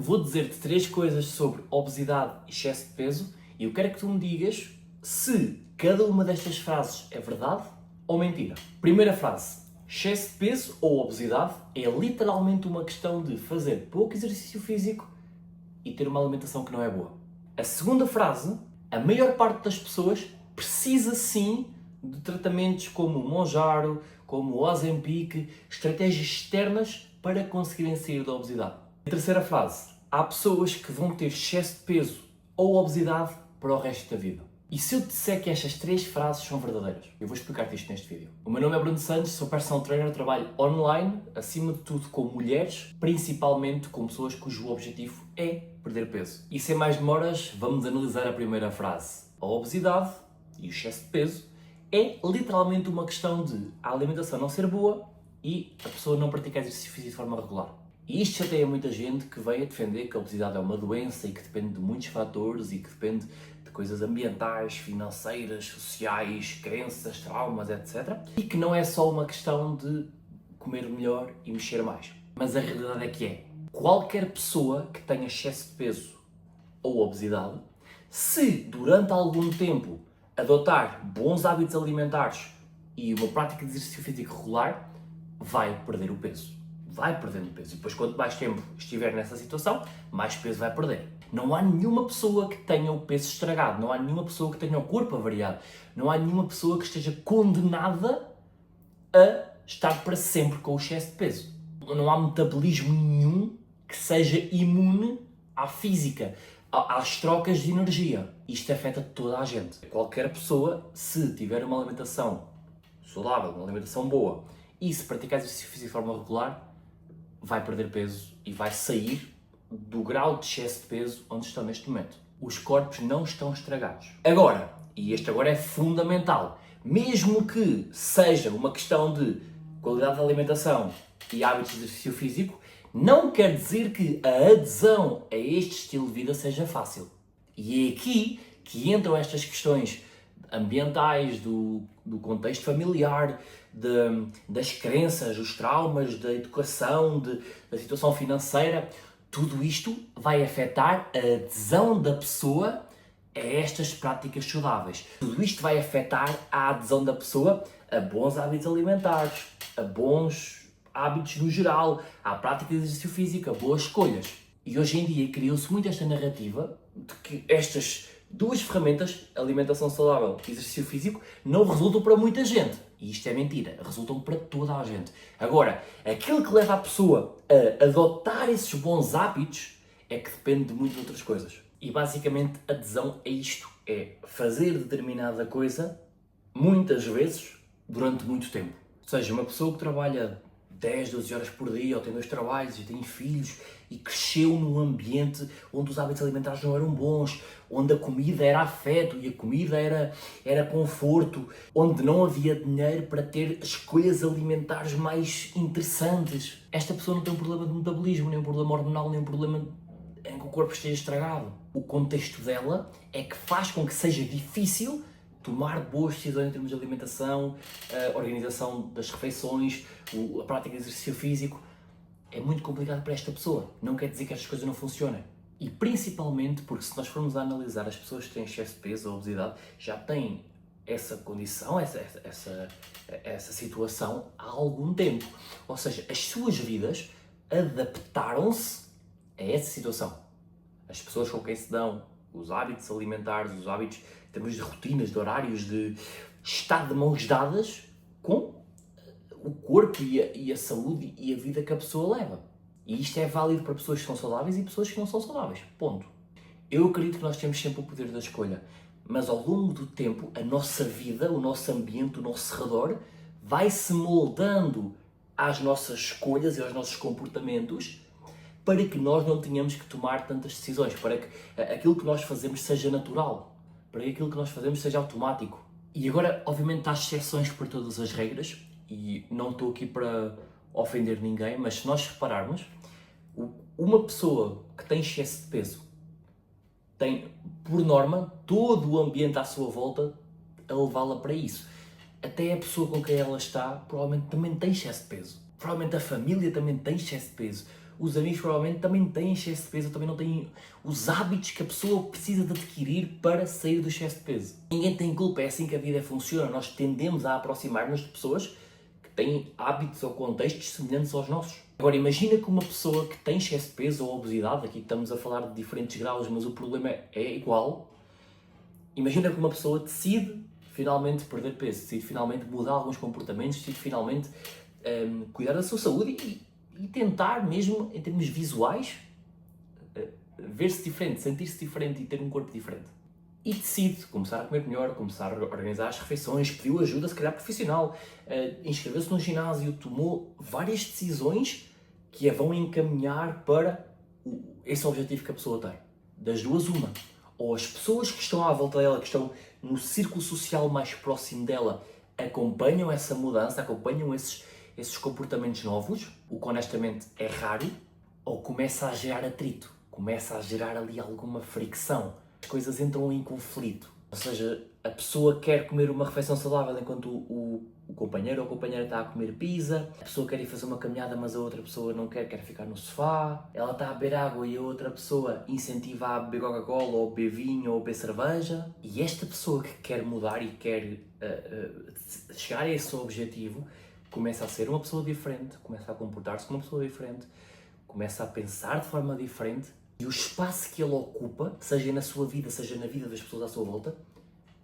Vou dizer-te 3 coisas sobre obesidade e excesso de peso e eu quero que tu me digas se cada uma destas frases é verdade ou mentira. Primeira frase: excesso de peso ou obesidade é literalmente uma questão de fazer pouco exercício físico e ter uma alimentação que não é boa. A segunda frase: a maior parte das pessoas precisa sim de tratamentos como o Mounjaro, como o Ozempic, estratégias externas para conseguirem sair da obesidade. A terceira frase: há pessoas que vão ter excesso de peso ou obesidade para o resto da vida. E se eu te disser que estas 3 frases são verdadeiras? Eu vou explicar-te isto neste vídeo. O meu nome é Bruno Santos, sou personal trainer, trabalho online, acima de tudo com mulheres, principalmente com pessoas cujo objetivo é perder peso. E sem mais demoras, vamos analisar a primeira frase. A obesidade e o excesso de peso é literalmente uma questão de a alimentação não ser boa e a pessoa não praticar exercício físico de forma regular. E isto chateia muita gente que vem a defender que a obesidade é uma doença e que depende de muitos fatores e que depende de coisas ambientais, financeiras, sociais, crenças, traumas, etc. E que não é só uma questão de comer melhor e mexer mais. Mas a realidade é que qualquer pessoa que tenha excesso de peso ou obesidade, se durante algum tempo adotar bons hábitos alimentares e uma prática de exercício físico regular, vai perder o peso. Vai perdendo peso. E depois, quanto mais tempo estiver nessa situação, mais peso vai perder. Não há nenhuma pessoa que tenha o peso estragado, não há nenhuma pessoa que tenha o corpo avariado, não há nenhuma pessoa que esteja condenada a estar para sempre com o excesso de peso. Não há metabolismo nenhum que seja imune à física, às trocas de energia. Isto afeta toda a gente. Qualquer pessoa, se tiver uma alimentação saudável, uma alimentação boa, e se praticar exercício físico de forma regular, vai perder peso e vai sair do grau de excesso de peso onde estão neste momento. Os corpos não estão estragados. Agora, e este agora é fundamental, mesmo que seja uma questão de qualidade de alimentação e hábitos de exercício físico, não quer dizer que a adesão a este estilo de vida seja fácil. E é aqui que entram estas questões ambientais, do contexto familiar, das crenças, dos traumas, da educação, da situação financeira. Tudo isto vai afetar a adesão da pessoa a estas práticas saudáveis. Tudo isto vai afetar a adesão da pessoa a bons hábitos alimentares, a bons hábitos no geral, à prática de exercício físico, a boas escolhas. E hoje em dia criou-se muito esta narrativa de que estas 2 ferramentas, alimentação saudável e exercício físico, não resultam para muita gente. E isto é mentira, resultam para toda a gente. Agora, aquilo que leva a pessoa a adotar esses bons hábitos é que depende de muitas outras coisas. E basicamente a adesão é isto, é fazer determinada coisa muitas vezes durante muito tempo. Ou seja, uma pessoa que trabalha 10, 12 horas por dia, ou tem 2 trabalhos e tem filhos e cresceu num ambiente onde os hábitos alimentares não eram bons, onde a comida era afeto e a comida era conforto, onde não havia dinheiro para ter escolhas alimentares mais interessantes. Esta pessoa não tem um problema de metabolismo, nem um problema hormonal, nem um problema em que o corpo esteja estragado. O contexto dela é que faz com que seja difícil tomar boas decisões em termos de alimentação, a organização das refeições, a prática de exercício físico. É muito complicado para esta pessoa. Não quer dizer que estas coisas não funcionem. E principalmente porque se nós formos a analisar as pessoas que têm excesso de peso ou obesidade, já têm essa condição, essa situação há algum tempo. Ou seja, as suas vidas adaptaram-se a essa situação. As pessoas com quem se dão, os hábitos alimentares, os hábitos em termos de rotinas, de horários, de estar de mãos dadas com o corpo e a saúde e a vida que a pessoa leva. E isto é válido para pessoas que são saudáveis e pessoas que não são saudáveis. Ponto. Eu acredito que nós temos sempre o poder da escolha, mas ao longo do tempo, a nossa vida, o nosso ambiente, o nosso redor, vai se moldando às nossas escolhas e aos nossos comportamentos para que nós não tenhamos que tomar tantas decisões, para que aquilo que nós fazemos seja natural, para que aquilo que nós fazemos seja automático. E agora, obviamente, há exceções para todas as regras, e não estou aqui para ofender ninguém, mas se nós repararmos, uma pessoa que tem excesso de peso tem, por norma, todo o ambiente à sua volta a levá-la para isso. Até a pessoa com quem ela está provavelmente também tem excesso de peso. Provavelmente a família também tem excesso de peso. os amigos provavelmente também têm excesso de peso, também não têm os hábitos que a pessoa precisa de adquirir para sair do excesso de peso. Ninguém tem culpa, é assim que a vida funciona. Nós tendemos a aproximar-nos de pessoas que têm hábitos ou contextos semelhantes aos nossos. Agora imagina que uma pessoa que tem excesso de peso ou obesidade, aqui estamos a falar de diferentes graus, mas o problema é igual. Imagina que uma pessoa decide finalmente perder peso, decide finalmente mudar alguns comportamentos, decide finalmente cuidar da sua saúde e tentar mesmo, em termos visuais, ver-se diferente, sentir-se diferente e ter um corpo diferente. E decide começar a comer melhor, começar a organizar as refeições, pediu ajuda, se calhar profissional, inscreveu-se no ginásio, tomou várias decisões que a vão encaminhar para esse objetivo que a pessoa tem. Das duas, uma. Ou as pessoas que estão à volta dela, que estão no círculo social mais próximo dela, acompanham essa mudança, acompanham esses comportamentos novos, o que honestamente é raro, ou começa a gerar atrito, começa a gerar ali alguma fricção. As coisas entram em conflito. Ou seja, a pessoa quer comer uma refeição saudável enquanto o companheiro ou a companheira está a comer pizza, a pessoa quer ir fazer uma caminhada mas a outra pessoa não quer ficar no sofá, ela está a beber água e a outra pessoa incentiva a beber Coca-Cola ou beber vinho ou beber cerveja, e esta pessoa que quer mudar e quer chegar a esse objetivo começa a ser uma pessoa diferente, começa a comportar-se como uma pessoa diferente, começa a pensar de forma diferente, e o espaço que ele ocupa, seja na sua vida, seja na vida das pessoas à sua volta,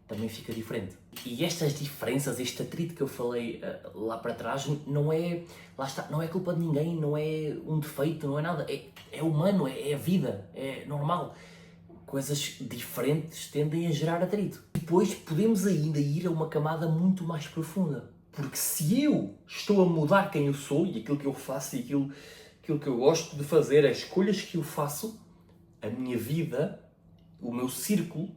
também fica diferente. E estas diferenças, este atrito que eu falei lá para trás, não é, lá está, não é culpa de ninguém, não é um defeito, não é nada, é humano, é a vida, é normal. Coisas diferentes tendem a gerar atrito. Depois podemos ainda ir a uma camada muito mais profunda. Porque se eu estou a mudar quem eu sou e aquilo que eu faço e aquilo que eu gosto de fazer, as escolhas que eu faço, a minha vida, o meu círculo,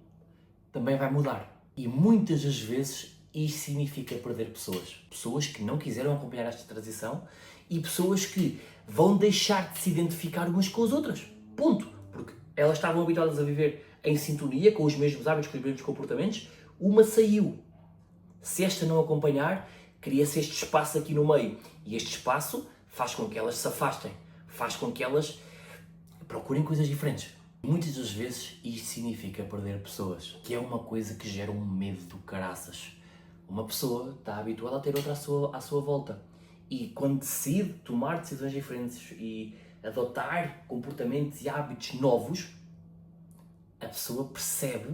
também vai mudar. E muitas das vezes isso significa perder pessoas. Pessoas que não quiseram acompanhar esta transição e pessoas que vão deixar de se identificar umas com as outras. Ponto. Porque elas estavam habituadas a viver em sintonia, com os mesmos hábitos, com os mesmos comportamentos. Uma saiu. Se esta não acompanhar, cria-se este espaço aqui no meio. E este espaço faz com que elas se afastem. Faz com que elas procurem coisas diferentes. Muitas das vezes isto significa perder pessoas, que é uma coisa que gera um medo do caraças. Uma pessoa está habituada a ter outra à sua volta e quando decide tomar decisões diferentes e adotar comportamentos e hábitos novos, a pessoa percebe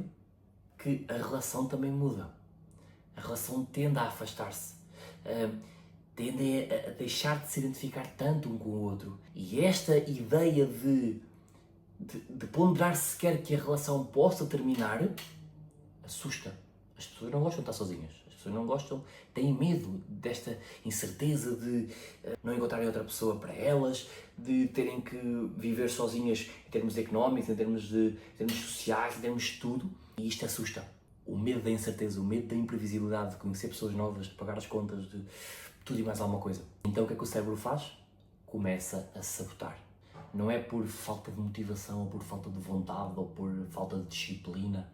que a relação também muda. A relação tende a afastar-se, tende a deixar de se identificar tanto um com o outro. E esta ideia de ponderar sequer que a relação possa terminar, assusta. As pessoas não gostam de estar sozinhas. As pessoas não gostam, têm medo desta incerteza de não encontrarem outra pessoa para elas, de terem que viver sozinhas em termos económicos, em termos sociais, em termos de tudo. E isto assusta. O medo da incerteza, o medo da imprevisibilidade, de conhecer pessoas novas, de pagar as contas, de tudo e mais alguma coisa. Então o que é que o cérebro faz? Começa a sabotar. Não é por falta de motivação, ou por falta de vontade, ou por falta de disciplina.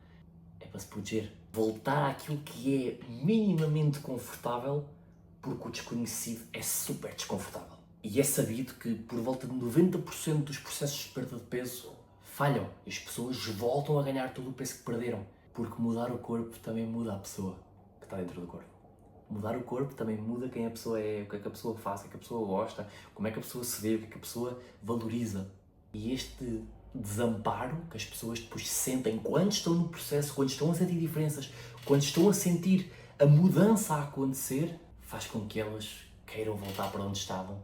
É para se proteger. Voltar àquilo que é minimamente confortável, porque o desconhecido é super desconfortável. E é sabido que por volta de 90% dos processos de perda de peso falham. E as pessoas voltam a ganhar todo o peso que perderam. Porque mudar o corpo também muda a pessoa que está dentro do corpo. Mudar o corpo também muda quem a pessoa é, o que é que a pessoa faz, o que é que a pessoa gosta, como é que a pessoa se vê, o que é que a pessoa valoriza. E este desamparo que as pessoas depois sentem quando estão no processo, quando estão a sentir diferenças, quando estão a sentir a mudança a acontecer, faz com que elas queiram voltar para onde estavam,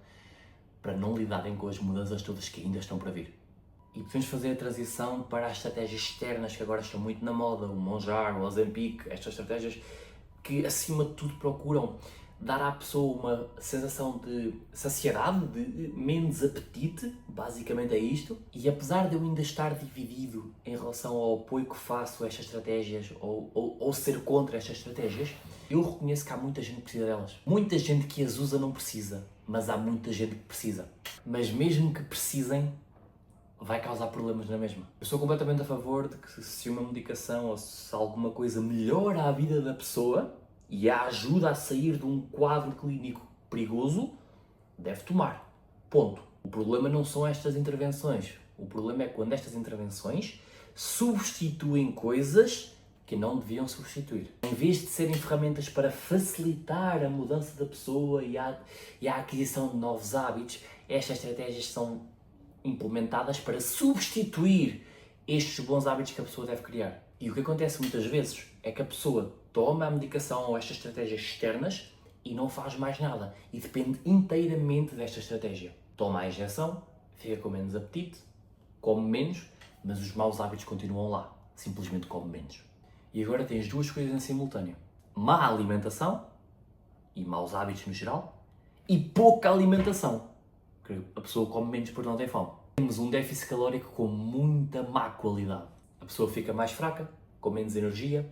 para não lidarem com as mudanças todas que ainda estão para vir. E podemos fazer a transição para as estratégias externas que agora estão muito na moda, o Monjar, o Ozempic, estas estratégias que acima de tudo procuram dar à pessoa uma sensação de saciedade, de menos apetite, basicamente é isto. E apesar de eu ainda estar dividido em relação ao apoio que faço a estas estratégias ou ser contra estas estratégias, eu reconheço que há muita gente que precisa delas. Muita gente que as usa não precisa, mas há muita gente que precisa. Mas mesmo que precisem, vai causar problemas na mesma. Eu sou completamente a favor de que se uma medicação ou se alguma coisa melhora a vida da pessoa e a ajuda a sair de um quadro clínico perigoso, deve tomar. Ponto. O problema não são estas intervenções. O problema é quando estas intervenções substituem coisas que não deviam substituir. Em vez de serem ferramentas para facilitar a mudança da pessoa e a aquisição de novos hábitos, estas estratégias são implementadas para substituir estes bons hábitos que a pessoa deve criar. E o que acontece muitas vezes é que a pessoa toma a medicação ou estas estratégias externas e não faz mais nada. E depende inteiramente desta estratégia. Toma a injeção, fica com menos apetite, come menos, mas os maus hábitos continuam lá. Simplesmente come menos. E agora tens duas coisas em simultâneo. Má alimentação, e maus hábitos no geral, e pouca alimentação. Porque a pessoa come menos porque não tem fome. Temos um déficit calórico com muita má qualidade. A pessoa fica mais fraca, com menos energia,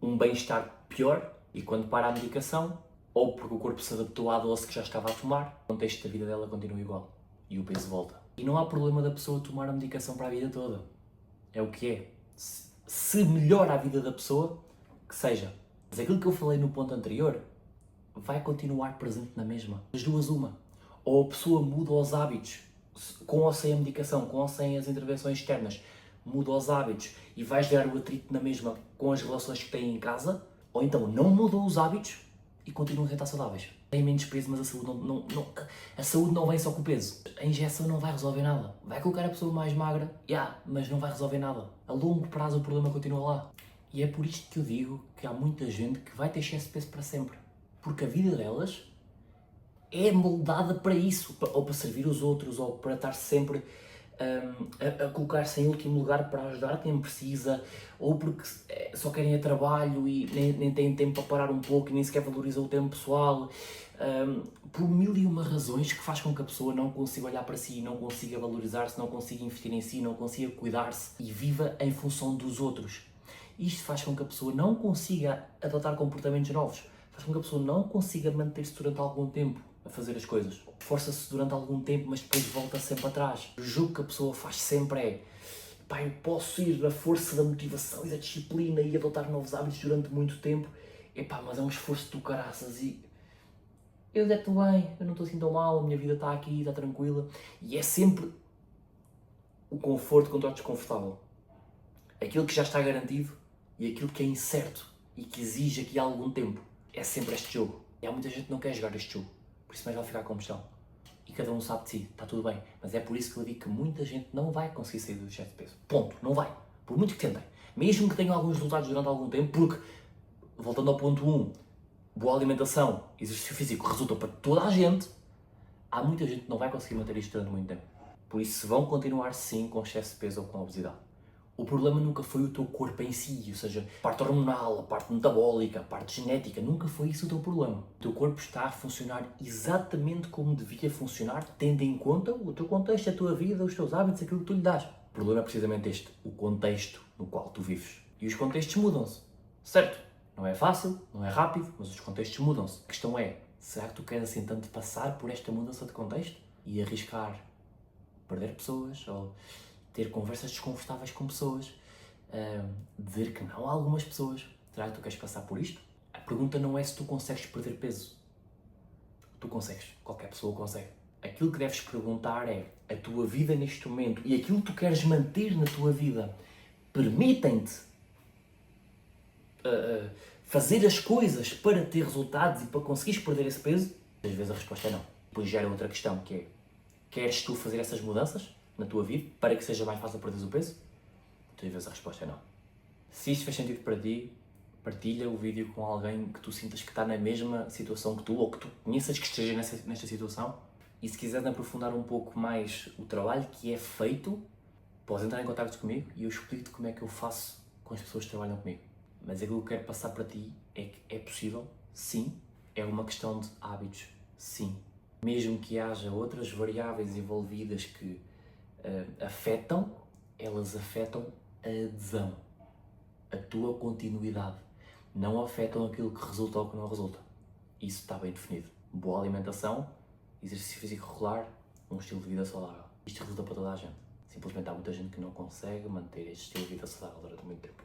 um bem-estar pior, e quando para a medicação, ou porque o corpo se adaptou à dose que já estava a tomar, o contexto da vida dela continua igual. E o peso volta. E não há problema da pessoa tomar a medicação para a vida toda. É o que é. Se melhora a vida da pessoa, que seja. Mas aquilo que eu falei no ponto anterior, vai continuar presente na mesma. As duas uma. Ou a pessoa muda os hábitos, com ou sem a medicação, com ou sem as intervenções externas, muda os hábitos e vais gerar o atrito na mesma com as relações que têm em casa, ou então não mudam os hábitos e continuam a estar saudáveis. Têm menos peso, mas a saúde não vem só com o peso. A injeção não vai resolver nada. Vai colocar a pessoa mais magra, mas não vai resolver nada. A longo prazo o problema continua lá. E é por isto que eu digo que há muita gente que vai ter excesso de peso para sempre. Porque a vida delas é moldada para isso, ou para servir os outros, ou para estar sempre a colocar-se em último lugar para ajudar quem precisa, ou porque só querem a trabalho e nem têm tempo para parar um pouco e nem sequer valorizam o tempo pessoal, por mil e uma razões que faz com que a pessoa não consiga olhar para si, não consiga valorizar-se, não consiga investir em si, não consiga cuidar-se e viva em função dos outros. Isto faz com que a pessoa não consiga adotar comportamentos novos, faz com que a pessoa não consiga manter-se durante algum tempo a fazer as coisas. Força-se durante algum tempo, mas depois volta sempre atrás. O jogo que a pessoa faz sempre é: pá, eu posso ir na força da motivação e da disciplina e adotar novos hábitos durante muito tempo, mas é um esforço do caraças e eu estou bem, eu não estou assim tão mal, a minha vida está aqui, está tranquila. E é sempre o conforto contra o desconfortável. Aquilo que já está garantido e aquilo que é incerto e que exige aqui algum tempo. É sempre este jogo. E há muita gente que não quer jogar este jogo. Por isso mais vale ficar como estão. E cada um sabe de si, está tudo bem. Mas é por isso que eu digo que muita gente não vai conseguir sair do excesso de peso. Ponto, não vai. Por muito que tentem. Mesmo que tenham alguns resultados durante algum tempo, porque, voltando ao ponto 1, boa alimentação, exercício físico resulta para toda a gente, há muita gente que não vai conseguir manter isto durante muito tempo. Por isso vão continuar sim com excesso de peso ou com obesidade. O problema nunca foi o teu corpo em si, ou seja, a parte hormonal, a parte metabólica, a parte genética, nunca foi isso o teu problema. O teu corpo está a funcionar exatamente como devia funcionar, tendo em conta o teu contexto, a tua vida, os teus hábitos, aquilo que tu lhe dás. O problema é precisamente este, o contexto no qual tu vives. E os contextos mudam-se, certo? Não é fácil, não é rápido, mas os contextos mudam-se. A questão é, será que tu queres assim tanto passar por esta mudança de contexto? E arriscar perder pessoas, ou ter conversas desconfortáveis com pessoas, dizer que não a algumas pessoas. Será que tu queres passar por isto? A pergunta não é se tu consegues perder peso. Tu consegues, qualquer pessoa consegue. Aquilo que deves perguntar é: a tua vida neste momento e aquilo que tu queres manter na tua vida permitem-te fazer as coisas para ter resultados e para conseguires perder esse peso? Às vezes a resposta é não. Depois gera outra questão, que é: queres tu fazer essas mudanças na tua vida para que seja mais fácil perder o peso? Muitas vezes a resposta é não. Se isto faz sentido para ti, partilha o vídeo com alguém que tu sintas que está na mesma situação que tu, ou que tu conheças que esteja nesta situação. E se quiseres aprofundar um pouco mais o trabalho que é feito, podes entrar em contato comigo e eu explico-te como é que eu faço com as pessoas que trabalham comigo. Mas aquilo que eu quero passar para ti é que é possível, sim. É uma questão de hábitos, sim. Mesmo que haja outras variáveis envolvidas que afetam, elas afetam a adesão, a tua continuidade. Não afetam aquilo que resulta ou que não resulta. Isso está bem definido. Boa alimentação, exercício físico regular, um estilo de vida saudável. Isto resulta para toda a gente. Simplesmente há muita gente que não consegue manter este estilo de vida saudável durante muito tempo.